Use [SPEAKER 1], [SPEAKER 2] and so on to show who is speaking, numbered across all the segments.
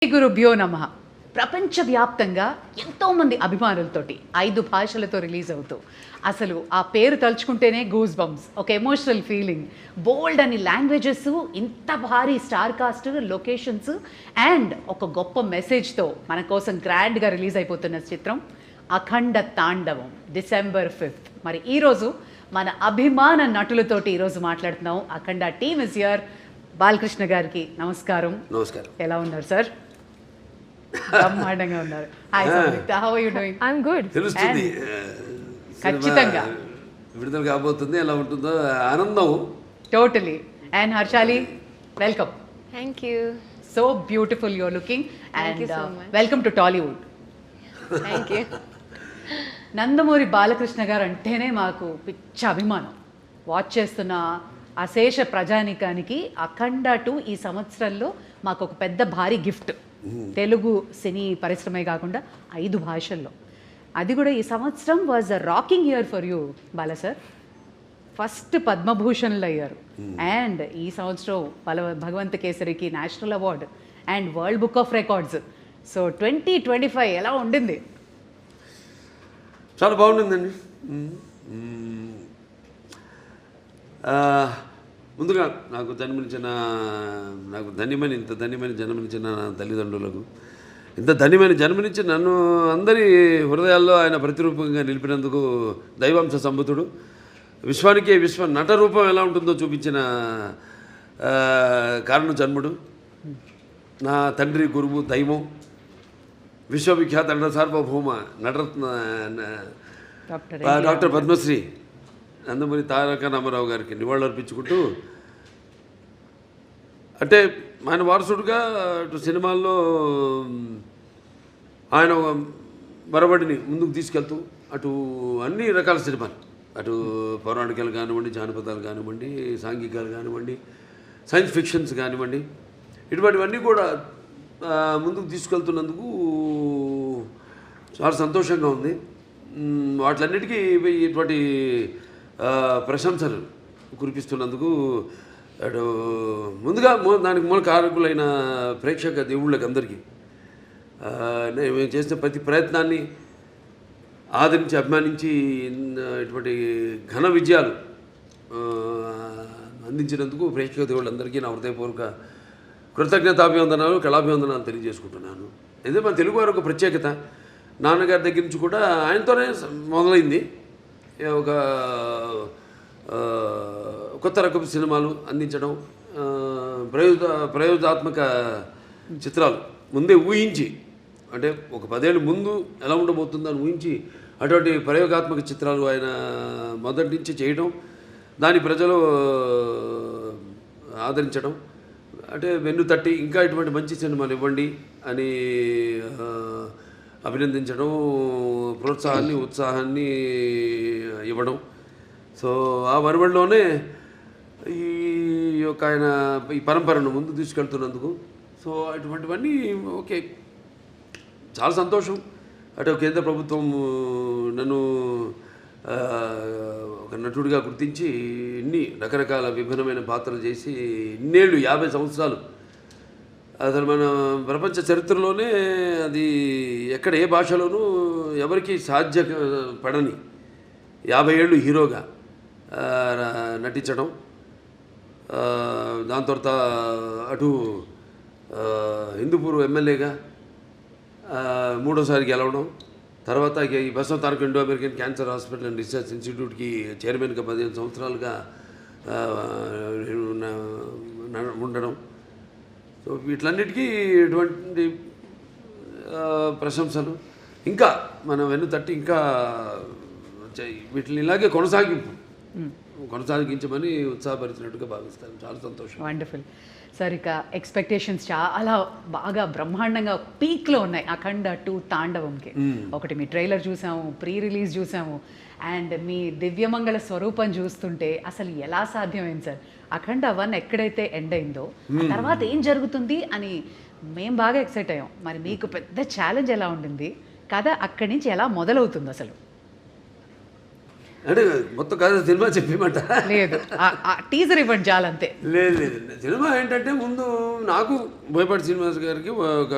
[SPEAKER 1] శ్రీ గురుభ్యో నమః. ప్రపంచవ్యాప్తంగా ఎంతోమంది అభిమానులతోటి 5 భాషలతో రిలీజ్ అవుతూ అసలు ఆ పేరు తలుచుకుంటేనే గూస్ బంప్స్, ఒక ఎమోషనల్ ఫీలింగ్, బోల్డ్ అని లాంగ్వేజెస్, ఇంత భారీ స్టార్ కాస్ట్, లొకేషన్స్ అండ్ ఒక గొప్ప మెసేజ్తో మన కోసం గ్రాండ్గా రిలీజ్ అయిపోతున్న చిత్రం అఖండ తాండవం డిసెంబర్ 5th. మరి ఈరోజు మన అభిమాన నటులతోటి ఈరోజు మాట్లాడుతున్నాం. Akhanda team is here. Balakrishna గారికి నమస్కారం.
[SPEAKER 2] నమస్కారం.
[SPEAKER 1] ఎలా ఉన్నారు సార్? బ్రహ్మాండంగా ఉన్నారు. Hi Samyuktha, how are you doing?
[SPEAKER 3] I am good.
[SPEAKER 2] తెలుస్తుంది
[SPEAKER 1] ఖచ్చితంగా
[SPEAKER 2] విడుదల కాబోతుంది, ఎలా ఉంటుందో ఆనందం.
[SPEAKER 1] Totally. And Harshali, welcome.
[SPEAKER 3] Thank you.
[SPEAKER 1] So beautiful you are looking
[SPEAKER 3] Thank you
[SPEAKER 1] and
[SPEAKER 3] so much.
[SPEAKER 1] Welcome to Tollywood.
[SPEAKER 3] Thank you.
[SPEAKER 1] Nandamuri Balakrishna గారు అంటేనే మాకు పిచ్చ అభిమానం. వాచ్ చేస్తున్న అశేష ప్రజానికానికి అఖండ 2 ఈ సంవత్సరంలో మాకు ఒక పెద్ద భారీ గిఫ్ట్. తెలుగు సినీ పరిశ్రమే కాకుండా 5 భాషల్లో, అది కూడా ఈ సంవత్సరం was a rocking year for you Bala sir. First పద్మభూషణ్లు అయ్యారు అండ్ ఈ సంవత్సరం భగవంత కేసరికి national award and world book of records. So 2025 ఎలా ఉండింది?
[SPEAKER 2] చాలా బాగుండిందండి. ముందుగా నాకు ఇంత ధన్యమైన జన్మనిచ్చిన నా తల్లిదండ్రులకు, ఇంత ధన్యమైన జన్మనిచ్చి నన్ను అందరి హృదయాల్లో ఆయన ప్రతిరూపంగా నిలిపినందుకు దైవాంశ సంభూతుడు, విశ్వానికే విశ్వ నట రూపం ఎలా ఉంటుందో చూపించిన కారణ జన్ముడు, నా తండ్రి గురువు దైవం, విశ్వవిఖ్యాత నట సార్వభౌమ నటరత్న డాక్టర్ పద్మశ్రీ నందమూరి తారక రామారావు గారికి నివాళులర్పించుకుంటూ, అంటే ఆయన వారసుడుగా అటు సినిమాల్లో ఆయన మరబడిని ముందుకు తీసుకెళ్తూ, అటు అన్ని రకాల సినిమాలు, అటు పౌరాణికాలు కానివ్వండి, జానపదాలు కానివ్వండి, సాంఘికాలు కానివ్వండి, సైన్స్ ఫిక్షన్స్ కానివ్వండి, ఇటువంటివన్నీ కూడా ముందుకు తీసుకెళ్తున్నందుకు చాలా సంతోషంగా ఉంది. వాటిలన్నిటికీ ఇటువంటి ప్రశంసలు కురిపిస్తున్నందుకు అటు ముందుగా దానికి మూల కారకులైన ప్రేక్షక దేవుళ్ళకి అందరికీ మేము చేసిన ప్రతి ప్రయత్నాన్ని ఆదరించి అభిమానించి ఇటువంటి ఘన విజయాలు అందించినందుకు ప్రేక్షక దేవుళ్ళందరికీ నా హృదయపూర్వక కృతజ్ఞతాభివందనాలు, కళాభివందనాలు తెలియజేసుకుంటున్నాను. ఎందుకంటే మన తెలుగు వారు ఒక ప్రత్యేకత. నాన్నగారి దగ్గర నుంచి కూడా ఆయనతోనే మొదలైంది. ఒక కొత్త రకపు సినిమాలు అందించడం, ప్రయోగాత్మక చిత్రాలు ముందే ఊహించి, అంటే ఒక 10 ఏళ్ళ ముందు ఎలా ఉండబోతుందని ఊహించి అటువంటి ప్రయోగాత్మక చిత్రాలు ఆయన మొదటి నుంచి చేయడం, దాని ప్రజలు ఆదరించడం, అంటే వెన్ను తట్టి ఇంకా ఇటువంటి మంచి సినిమాలు ఇవ్వండి అని అభినందించడం, ప్రోత్సాహాన్ని ఉత్సాహాన్ని ఇవ్వడం. సో ఆ వరవడిలోనే ఈ యొక్క ఆయన ఈ పరంపరను ముందు తీసుకెళ్తున్నందుకు, సో అటువంటివన్నీ ఓకే, చాలా సంతోషం. అటు కేంద్ర ప్రభుత్వం నన్ను ఒక నటుడిగా గుర్తించి ఇన్ని రకరకాల విభిన్నమైన పాత్రలు చేసి ఇన్నేళ్ళు 50 సంవత్సరాలు, అసలు మన ప్రపంచ చరిత్రలోనే అది ఎక్కడ ఏ భాషలోనూ ఎవరికి సాధ్యపడని 50 ఏళ్ళు హీరోగా నటించడం, దాని తర్వాత అటు హిందూపూర్ ఎమ్మెల్యేగా 3వసారి గెలవడం, తర్వాత ఈ Basavataraka Indo American cancer hospital and research ఇన్స్టిట్యూట్కి చైర్మన్గా 15 సంవత్సరాలుగా ఉండడం. సో వీటిలన్నిటికీ ఇటువంటి ప్రశంసలు ఇంకా మనం వెన్ను తట్టి ఇంకా వీటిని ఇలాగే కొనసాగించమని ఉత్సాహపరిచినట్టుగా భావిస్తాను. చాలా సంతోషం.
[SPEAKER 1] Wonderful sir. ఇక ఎక్స్పెక్టేషన్స్ చాలా బాగా బ్రహ్మాండంగా పీక్లో ఉన్నాయి అఖండ 2 తాండవంకి. ఒకటి మీ ట్రైలర్ చూసాము, ప్రీ రిలీజ్ చూసాము, అండ్ మీ దివ్యమంగళ స్వరూపం చూస్తుంటే అసలు ఎలా సాధ్యమైంది సార్? అఖండ 1 ఎక్కడైతే ఎండ్ అయిందో ఆ తర్వాత ఏం జరుగుతుంది అని మేము బాగా ఎక్సైట్ అయ్యాం. మరి మీకు పెద్ద ఛాలెంజ్ ఎలా ఉండింది? కథ అక్కడి నుంచి ఎలా మొదలవుతుంది అసలు?
[SPEAKER 2] అంటే మొత్తం కథ సినిమా చెప్పేయమంటారా?
[SPEAKER 1] లేదు, టీజర్ ఇవ్వండి చాలంతే.
[SPEAKER 2] లేదు లేదు, సినిమా ఏంటంటే ముందు నాకు బోయపాటి శ్రీనివాస్ గారికి ఒక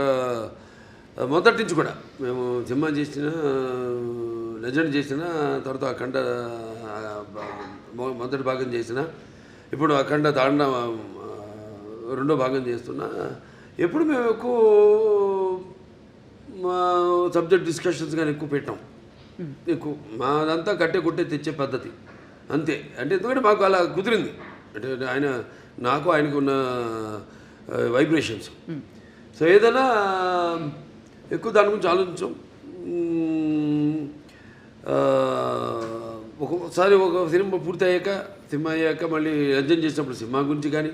[SPEAKER 2] మొదటి నుంచి కూడా మేము సినిమా చేసిన, లెజెండ్ చేసిన, తర్వాత అఖండ మొదటి భాగం చేసిన, ఇప్పుడు అఖండ తాండ రెండో భాగం చేస్తున్నా. ఎప్పుడు మేము ఎక్కువ మా సబ్జెక్ట్ డిస్కషన్స్ కానీ ఎక్కువ పెట్టాం. ఎక్కువ మాదంతా కట్టే కొట్టే తెచ్చే పద్ధతి అంతే. అంటే ఎందుకంటే మాకు అలా కుదిరింది, అంటే ఆయన నాకు ఆయనకు ఉన్న వైబ్రేషన్స్. సో ఏదైనా ఎక్కువ దాని గురించి ఆలోచించాం. ఒక్కొక్కసారి ఒక సినిమా పూర్తి అయ్యాక మళ్ళీ లెజెండ్ చేసినప్పుడు సినిమా గురించి కానీ,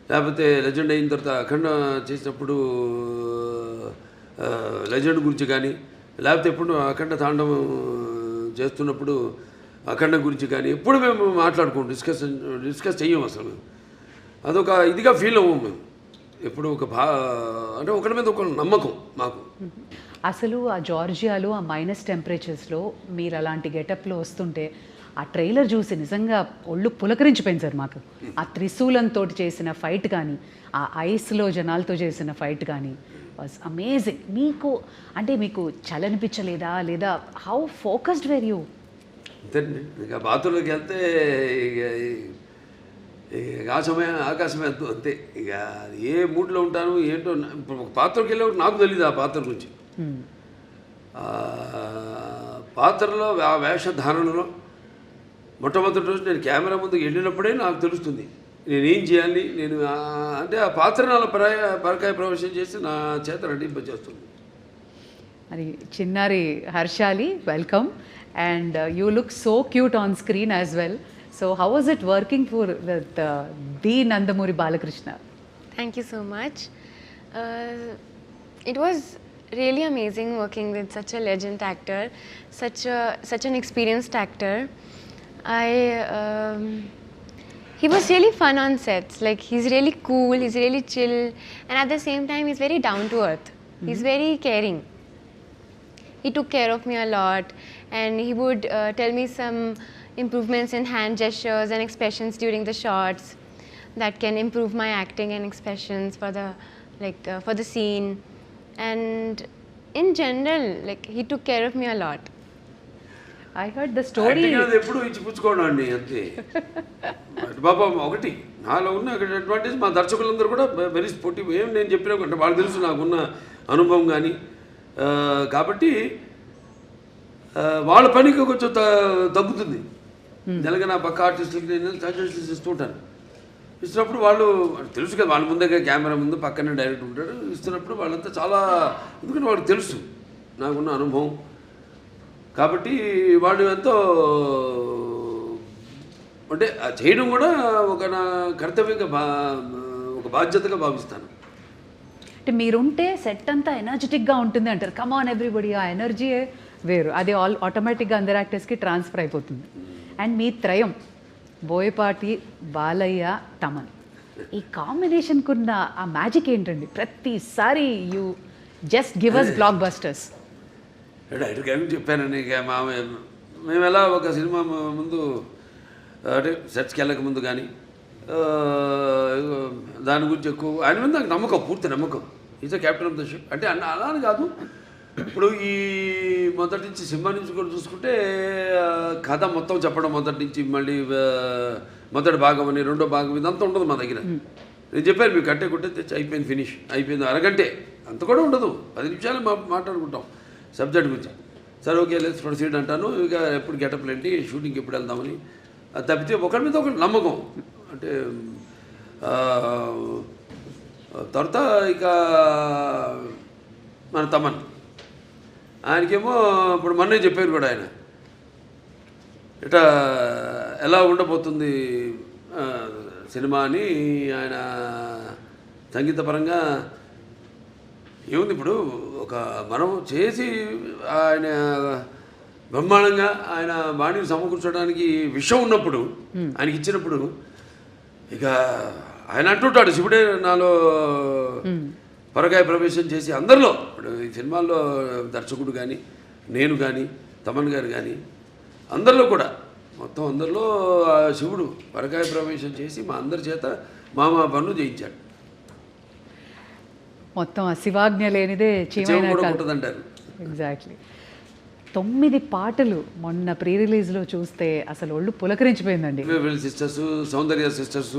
[SPEAKER 2] లేకపోతే లెజెండ్ అయిన తర్వాత అఖండ చేసినప్పుడు లెజెండ్ గురించి కానీ, లేకపోతే ఎప్పుడు అఖండ తాండవం చేస్తున్నప్పుడు అఖండ గురించి కానీ ఎప్పుడు మేము మాట్లాడుకోం, డిస్కస్ చెయ్యం అసలు. మేము అదొక ఇదిగా ఫీల్ అవ్వం మేము ఎప్పుడు. అంటే ఒకరి మీద ఒక నమ్మకం మాకు.
[SPEAKER 1] అసలు ఆ జార్జియాలో ఆ మైనస్ టెంపరేచర్స్లో మీరు అలాంటి గెటప్లో వస్తుంటే ఆ ట్రైలర్ చూసి నిజంగా ఒళ్ళు పులకరించిపోయింది సార్ మాకు. ఆ త్రిశూలంతో చేసిన ఫైట్ కానీ, ఆ ఐస్లో జనాలతో చేసిన ఫైట్ కానీ వాజ్ అమేజింగ్. మీకు చలనిపించలేదా, లేదా హౌ ఫోకస్డ్ వేర్ యూ?
[SPEAKER 2] అంతేనండి, ఇక బాత్రూంలోకి వెళ్తే ఇక ఆకాశమే అంతే. ఇక ఏ మూడ్లో ఉంటాను ఏంటో. ఇప్పుడు ఒక పాత్రకి వెళ్ళేవాడు నాకు తెలియదు ఆ పాత్ర గురించి. పాత్రలో ఆ వేషధారణలో మొట్టమొదటి రోజు నేను కెమెరా ముందుకు వెళ్ళినప్పుడే నాకు తెలుస్తుంది నేనేం చేయాలి. నేను అంటే ఆ పాత్ర అలా పరకాయ ప్రవేశం చేసి నా చేత నటింపజేస్తుంది.
[SPEAKER 1] మరి చిన్నారి Harshali, welcome. And you look so cute on screen as well. So how was it working for the Nandamuri Balakrishna?
[SPEAKER 3] Thank you so much. It was really amazing working with such a legend actor, such an experienced actor. He was really fun on sets. Like, he's really cool, he's really chill, and at the same time he's very down to earth. He's very caring. He took care of me a lot, and he would tell me some improvements in hand gestures and expressions during the shots that can improve my acting and expressions for the scene. And in general, like, he took care of me a lot.
[SPEAKER 1] I heard the story.
[SPEAKER 2] ఎప్పుడు ఇచ్చి పుచ్చుకోవడం అండి అంతే. బాబా ఒకటి నాలో ఉన్న advantage, మా దర్శకులందరూ కూడా very sportive. ఏం నేను చెప్పినా అంటే వాళ్ళు తెలుసు నాకున్న అనుభవం కానీ, కాబట్టి వాళ్ళ పనికి కొంచెం తగ్గుతుంది. జనగా నా పక్క ఆర్టిస్టులకి నేను సజెషన్స్ ఇస్తూ ఉంటాను. ఇస్తున్నప్పుడు వాళ్ళు తెలుసు కదా, వాళ్ళ ముందే కెమెరా ముందు పక్కనే డైరెక్ట్ ఉంటాడు. ఇస్తున్నప్పుడు వాళ్ళంతా చాలా, ఎందుకంటే వాళ్ళకి తెలుసు నాకున్న అనుభవం, కాబట్టి వాళ్ళు ఎంతో అంటే చేయడం కూడా ఒక నా కర్తవ్యంగా ఒక బాధ్యతగా భావిస్తాను.
[SPEAKER 1] అంటే మీరుంటే సెట్ అంతా ఎనర్జెటిక్గా ఉంటుంది అంటారు. కమాన్ ఎవ్రీబడి, ఆ ఎనర్జీయే వేరు. అది ఆటోమేటిక్గా అందరు యాక్టర్స్కి ట్రాన్స్ఫర్ అయిపోతుంది. అండ్ మీ త్రయం బోయపాటి, బాలయ్య, తమన్, ఈ కాంబినేషన్కున్న ఆ మ్యాజిక్ ఏంటండి? ప్రతిసారి you just give us blockbusters.
[SPEAKER 2] డైరెక్ట్గా చెప్పానండి. ఇక మేము ఎలా ఒక సినిమా ముందు అంటే సెట్స్కి వెళ్ళక ముందు కానీ దాని గురించి ఎక్కువ ఆయన మీద నాకు నమ్మకం, పూర్తి నమ్మకం. Is a captain of the ship. అంటే అలా అని కాదు, ఇప్పుడు ఈ మొదటి నుంచి సినిమా నుంచి కూడా చూసుకుంటే కథ మొత్తం చెప్పడం మొదటి నుంచి, మళ్ళీ మొదటి భాగం అని రెండో భాగం ఇదంతా ఉండదు మా దగ్గర. నేను చెప్పాను మీకు కట్టే కొట్టే తెచ్చి అయిపోయింది, ఫినిష్ అయిపోయింది, అరగంటే అంత కూడా ఉండదు, 10 నిమిషాలు మాట్లాడుకుంటాం సబ్జెక్ట్ గురించి. సరే ఓకే లెట్స్ ప్రొసీడ్ అంటాను. ఇక ఎప్పుడు గెటప్లు ఏంటి, షూటింగ్కి ఎప్పుడు వెళ్దామని. అది తప్పితే ఒకరి మీద ఒకటి నమ్మకం. అంటే తర్వాత ఇక మన తమన్, ఆయనకేమో ఇప్పుడు మొన్నే చెప్పారు కూడా, ఆయన ఇట్లా ఎలా ఉండబోతుంది సినిమా అని. ఆయన సంగీతపరంగా ఏముంది, ఇప్పుడు ఒక మనం చేసి ఆయన బ్రహ్మాండంగా ఆయన బాణీని సమకూర్చడానికి విషయం ఉన్నప్పుడు, ఆయనకి ఇచ్చినప్పుడు, ఇక ఆయన అంటుంటాడు శివుడే నాలో పరకాయ ప్రవేశం చేసి అందరిలో. ఇప్పుడు ఈ సినిమాల్లో దర్శకుడు కానీ, నేను కానీ, తమన్ గారు కానీ, అందరిలో కూడా మొత్తం అందరిలో ఆ శివుడు పరకాయ ప్రవేశం చేసి మా అందరి చేత మామా పనులు చేయించాడు.
[SPEAKER 1] మొత్తం ఆ శివాజ్ఞ లేనిదే
[SPEAKER 2] చీమ
[SPEAKER 1] చీమైనా
[SPEAKER 2] కూడా
[SPEAKER 1] కాదు.
[SPEAKER 2] ఉంటుందంటారు.
[SPEAKER 1] ఎగ్జాక్ట్లీ. 9 పాటలు మొన్న ప్రీ రిలీజ్లో చూస్తే అసలు ఒళ్ళు పులకరించిపోయిందండి.
[SPEAKER 2] సిస్టర్స్, సౌందర్య సిస్టర్స్,